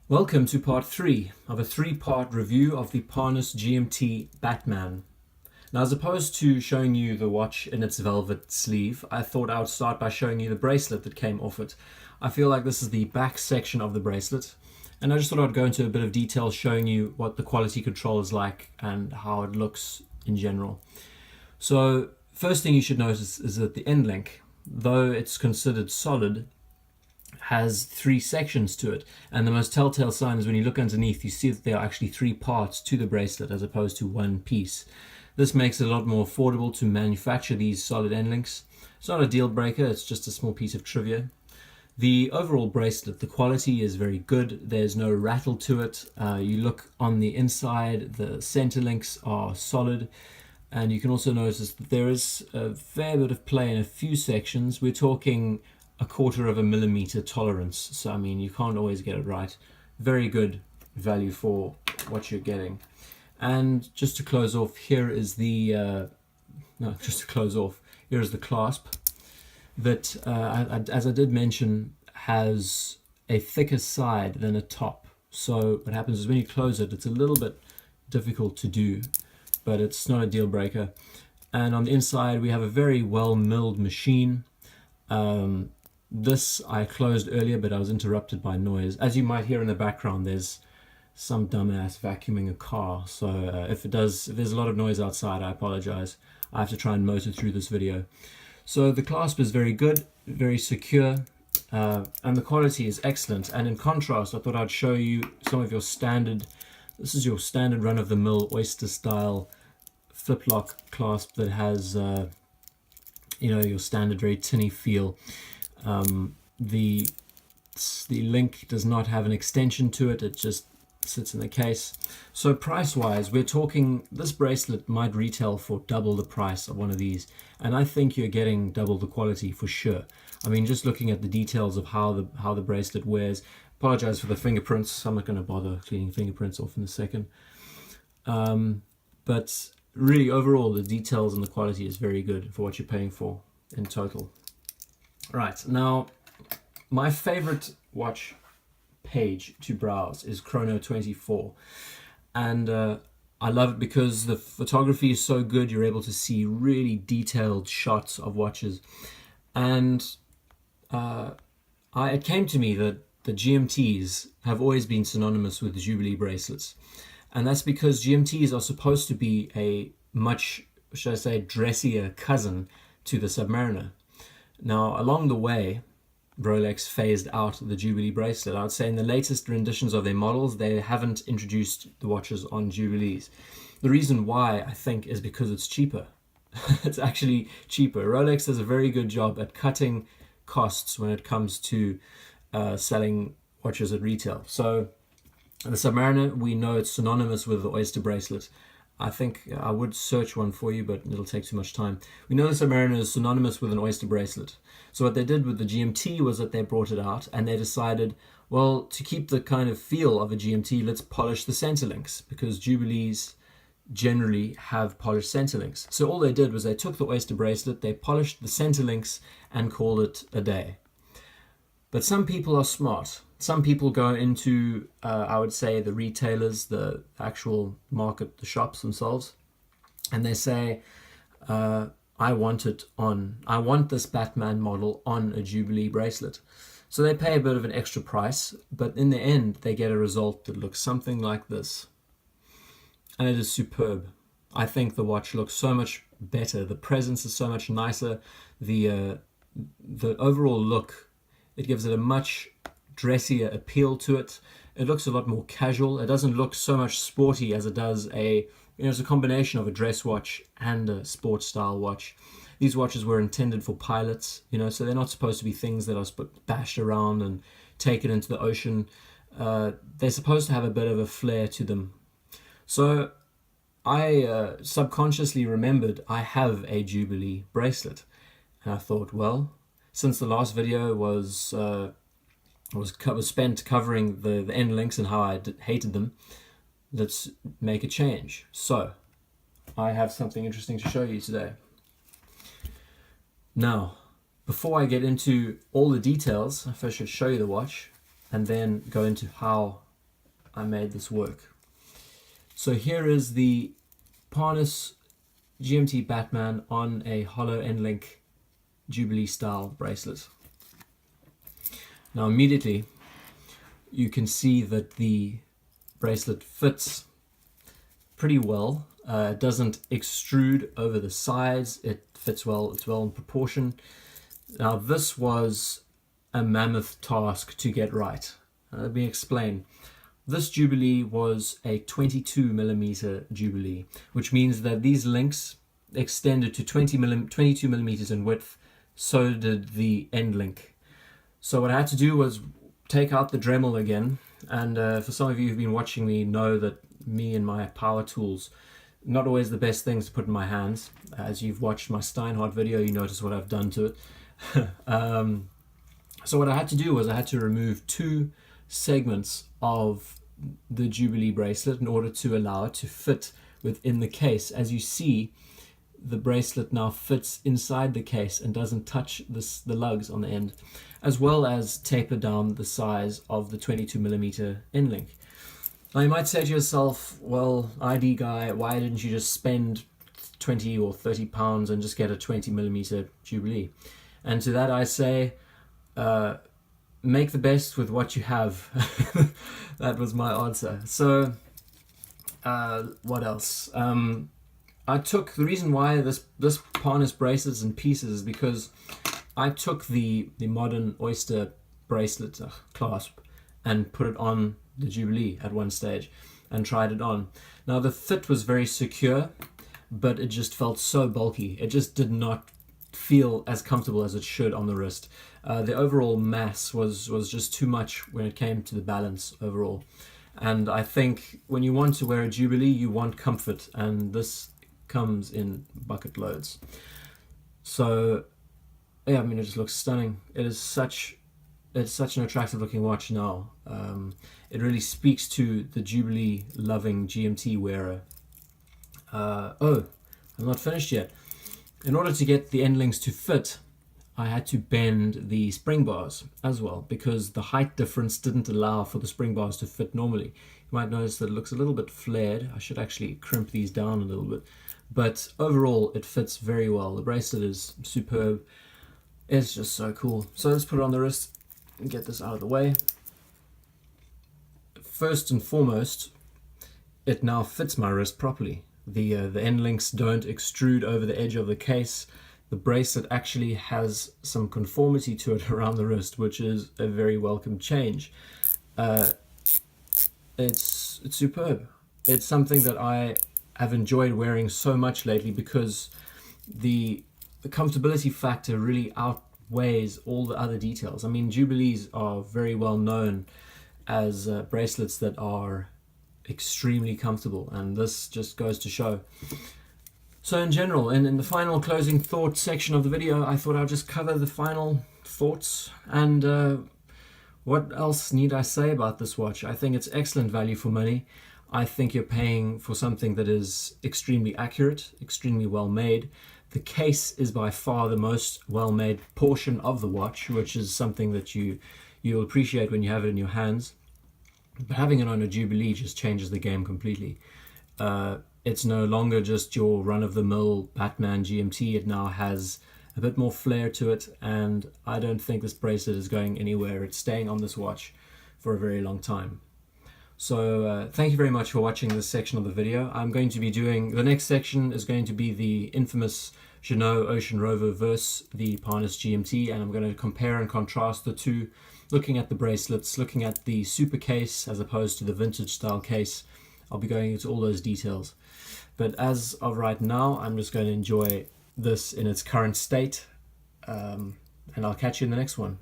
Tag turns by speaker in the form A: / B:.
A: Welcome to part 3 of a 3-part review of the Parnis GMT Batman. Now, as opposed to showing you the watch in its velvet sleeve, I thought I would start by showing you the bracelet that came off it. I feel like this is the back section of the bracelet, and I just thought I'd go into a bit of detail showing you what the quality control is like and how it looks in general. So, first thing you should notice is that the end link, though it's considered solid, has 3 sections to it, and the most telltale sign is when you look underneath, you see that there are actually 3 parts to the bracelet as opposed to one piece. This makes it a lot more affordable to manufacture these solid end links. It's not a deal breaker, it's just a small piece of trivia. The overall bracelet, the quality is very good. There's no rattle to it. You look on the inside, the center links are solid, and you can also notice that there is a fair bit of play in a few sections. We're talking 1/4 of a millimeter tolerance, so I mean, you can't always get it right. Very good value for what you're getting. And just to close off, here is the here is the clasp that, as I did mention, has a thicker side than a top. So what happens is when you close it, it's a little bit difficult to do, but it's not a deal breaker. And on the inside, we have a very well milled machine. This I closed earlier, but I was interrupted by noise. As you might hear in the background, there's some dumbass vacuuming a car. So if there's a lot of noise outside, I apologize. I have to try and motor through this video. So the clasp is very good, very secure, and the quality is excellent. And in contrast, I thought I'd show you some of your standard. This is your standard run-of-the-mill oyster style flip lock clasp that has your standard very tinny feel. The link does not have an extension to it, it just sits in the case. So price wise, we're talking, this bracelet might retail for double the price of one of these, and I think you're getting double the quality for sure. I mean, just looking at the details of how the bracelet wears. Apologize for the fingerprints, I'm not going to bother cleaning fingerprints off in a second. But really, overall, the details and the quality is very good for what you're paying for in total. Right, now my favorite watch page to browse is Chrono24, and I love it because the photography is so good. You're able to see really detailed shots of watches, and it came to me that the GMTs have always been synonymous with the Jubilee bracelets, and that's because GMTs are supposed to be a much, should I say, dressier cousin to the Submariner. Now, along the way, Rolex phased out the Jubilee bracelet. I would say in the latest renditions of their models, they haven't introduced the watches on Jubilees. The reason why, I think, is because it's cheaper. It's actually cheaper. Rolex does a very good job at cutting costs when it comes to selling watches at retail. So the Submariner, we know it's synonymous with the oyster bracelet. I think I would search one for you, but it'll take too much time. We know the Submariner is synonymous with an oyster bracelet. So what they did with the GMT was that they brought it out and they decided, well, to keep the kind of feel of a GMT, let's polish the center links, because Jubilees generally have polished center links. So all they did was they took the oyster bracelet, they polished the center links and called it a day. But some people are smart. Some people go into, I would say, the retailers, the actual market, the shops themselves, and they say, I want this Batman model on a Jubilee bracelet. So they pay a bit of an extra price, but in the end, they get a result that looks something like this. And it is superb. I think the watch looks so much better. The presence is so much nicer. The overall look, it gives it a much dressier appeal to it. It looks a lot more casual. It doesn't look so much sporty as it does it's a combination of a dress watch and a sports style watch. These watches were intended for pilots, so they're not supposed to be things that are bashed around and taken into the ocean. They're supposed to have a bit of a flair to them. So I subconsciously remembered I have a Jubilee bracelet, and I thought, well, since the last video was spent covering the end links and how I hated them, let's make a change. So I have something interesting to show you today. Now, before I get into all the details, I first should show you the watch and then go into how I made this work. So here is the Parnis GMT Batman on a hollow end link Jubilee style bracelet. Now immediately you can see that the bracelet fits pretty well. It doesn't extrude over the sides. It fits well. It's well in proportion. Now this was a mammoth task to get right. Let me explain. This Jubilee was a 22mm Jubilee, which means that these links extended to 22 millimeters in width. So did the end link. So what I had to do was take out the Dremel again. And for some of you who've been watching me know that me and my power tools, not always the best things to put in my hands. As you've watched my Steinhardt video, you notice what I've done to it. So what I had to do was I had to remove 2 segments of the Jubilee bracelet in order to allow it to fit within the case. As you see, the bracelet now fits inside the case and doesn't touch the lugs on the end, as well as taper down the size of the 22mm end link. Now you might say to yourself, well, ID guy, why didn't you just spend 20 or 30 pounds and just get a 20mm Jubilee? And to that I say, make the best with what you have. That was my answer. So what else? I took the reason why this Parnis bracelets in pieces is because I took the modern Oyster bracelet clasp and put it on the Jubilee at one stage and tried it on. Now the fit was very secure, but it just felt so bulky. It just did not feel as comfortable as it should on the wrist. The overall mass was just too much when it came to the balance overall. And I think when you want to wear a Jubilee, you want comfort, and this comes in bucket loads. So yeah, I mean, it just looks stunning. It's such an attractive looking watch now. It really speaks to the Jubilee loving GMT wearer. Oh, I'm not finished yet. In order to get the end links to fit, I had to bend the spring bars as well, because the height difference didn't allow for the spring bars to fit normally. You might notice that it looks a little bit flared. I should actually crimp these down a little bit. But overall, it fits very well. The bracelet is superb. It's just so cool. So let's put it on the wrist and get this out of the way. First and foremost, it now fits my wrist properly. The end links don't extrude over the edge of the case. The bracelet actually has some conformity to it around the wrist, which is a very welcome change. It's superb. It's something that I have enjoyed wearing so much lately because the comfortability factor really outweighs all the other details. I mean, Jubilees are very well known as bracelets that are extremely comfortable, and this just goes to show. So in general, in the final closing thought section of the video, I thought I'll just cover the final thoughts. And what else need I say about this watch? I think it's excellent value for money. I think you're paying for something that is extremely accurate, extremely well made. The case is by far the most well made portion of the watch, which is something that you'll appreciate when you have it in your hands. But having it on a Jubilee just changes the game completely. It's no longer just your run-of-the-mill Batman GMT. It now has a bit more flair to it, and I don't think this bracelet is going anywhere. It's staying on this watch for a very long time. So thank you very much for watching this section of the video. I'm going to be doing, the next section is going to be the infamous Jeanneau Ocean Rover versus the Parnis GMT, and I'm going to compare and contrast the two, looking at the bracelets, looking at the super case as opposed to the vintage style case. I'll be going into all those details. But as of right now, I'm just going to enjoy this in its current state, and I'll catch you in the next one.